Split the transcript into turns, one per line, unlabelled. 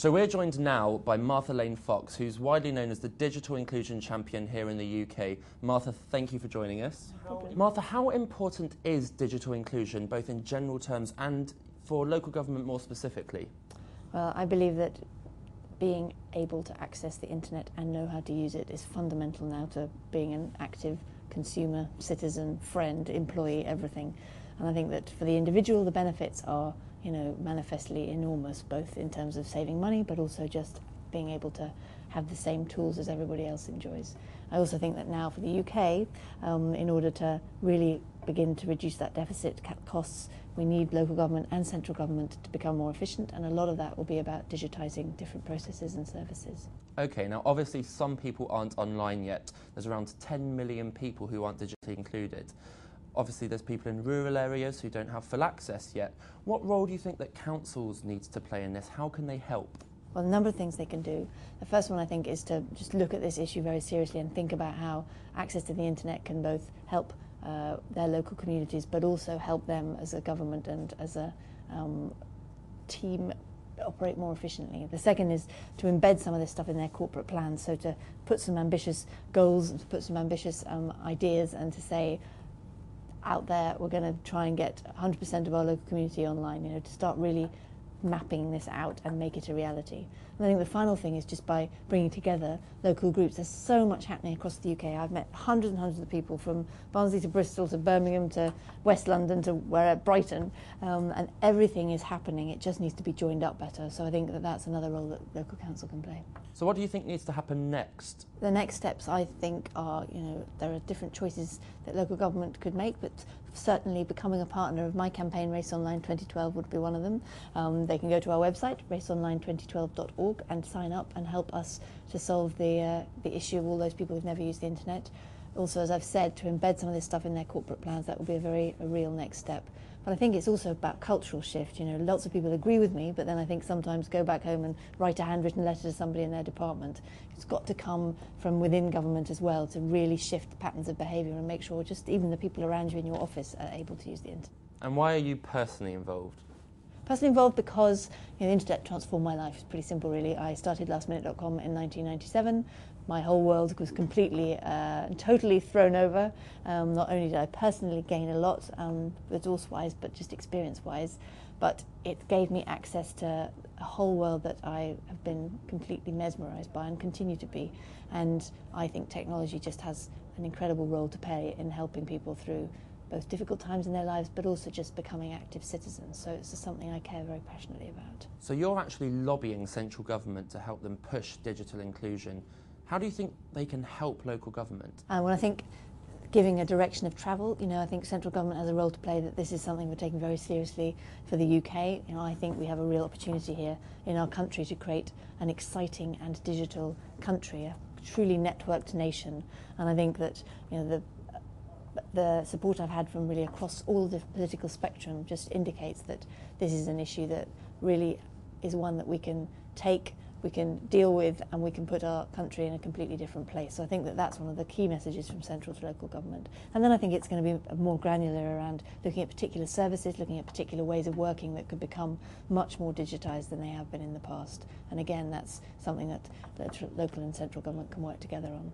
So we're joined now by Martha Lane-Fox, who's widely known as the digital inclusion champion here in the UK. Martha, thank you for joining us. Martha, how important is digital inclusion, both in general terms and for local government more specifically?
Well, I believe that being able to access the internet and know how to use it is fundamental now to being an active consumer, citizen, friend, employee, everything. And I think that for the individual, the benefits are, manifestly enormous, both in terms of saving money, but also just being able to have the same tools as everybody else enjoys. I also think that now for the UK, in order to really begin to reduce that deficit, cut costs, we need local government and central government to become more efficient, and a lot of that will be about digitising different processes and services.
OK, now obviously some people aren't online yet. There's around 10 million people who aren't digitally included. Obviously there's people in rural areas who don't have full access yet. What role do you think that councils need to play in this? How can they help?
Well, a number of things they can do. The first one, I think, is to just look at this issue very seriously and think about how access to the internet can both help their local communities, but also help them as a government and as a team operate more efficiently. The second is to embed some of this stuff in their corporate plans, so to put some ambitious goals and to put some ambitious ideas, and to say, out there, we're going to try and get 100% of our local community online, to start really mapping this out and make it a reality. And I think the final thing is just by bringing together local groups. There's so much happening across the UK. I've met hundreds and hundreds of people from Barnsley to Bristol to Birmingham to West London to Brighton, and everything is happening. It just needs to be joined up better. So I think that that's another role that local council can play.
So what do you think needs to happen next?
The next steps, I think, are, there are different choices that local government could make, but certainly becoming a partner of my campaign, Race Online 2012, would be one of them. They can go to our website, raceonline2012.org, and sign up and help us to solve the issue of all those people who've never used the internet. Also, as I've said, to embed some of this stuff in their corporate plans, that will be a real next step. But I think it's also about cultural shift. Lots of people agree with me, but then I think sometimes go back home and write a handwritten letter to somebody in their department. It's got to come from within government as well to really shift patterns of behaviour and make sure just even the people around you in your office are able to use the internet.
And why are you personally involved?
Personally involved because the internet transformed my life. It's pretty simple, really. I started lastminute.com in 1997. My whole world was completely, totally thrown over. Not only did I personally gain a lot, resource-wise, but just experience-wise, but it gave me access to a whole world that I have been completely mesmerised by and continue to be. And I think technology just has an incredible role to play in helping people through both difficult times in their lives, but also just becoming active citizens. So it's just something I care very passionately about.
So you're actually lobbying central government to help them push digital inclusion. How do you think they can help local government?
Well, I think giving a direction of travel, I think central government has a role to play, that this is something we're taking very seriously for the UK. I think we have a real opportunity here in our country to create an exciting and digital country, a truly networked nation. And I think that, the support I've had from really across all the political spectrum just indicates that this is an issue that really is one that we can take, we can deal with, and we can put our country in a completely different place. So I think that that's one of the key messages from central to local government. And then I think it's going to be more granular around looking at particular services, looking at particular ways of working that could become much more digitised than they have been in the past. And again, that's something that local and central government can work together on.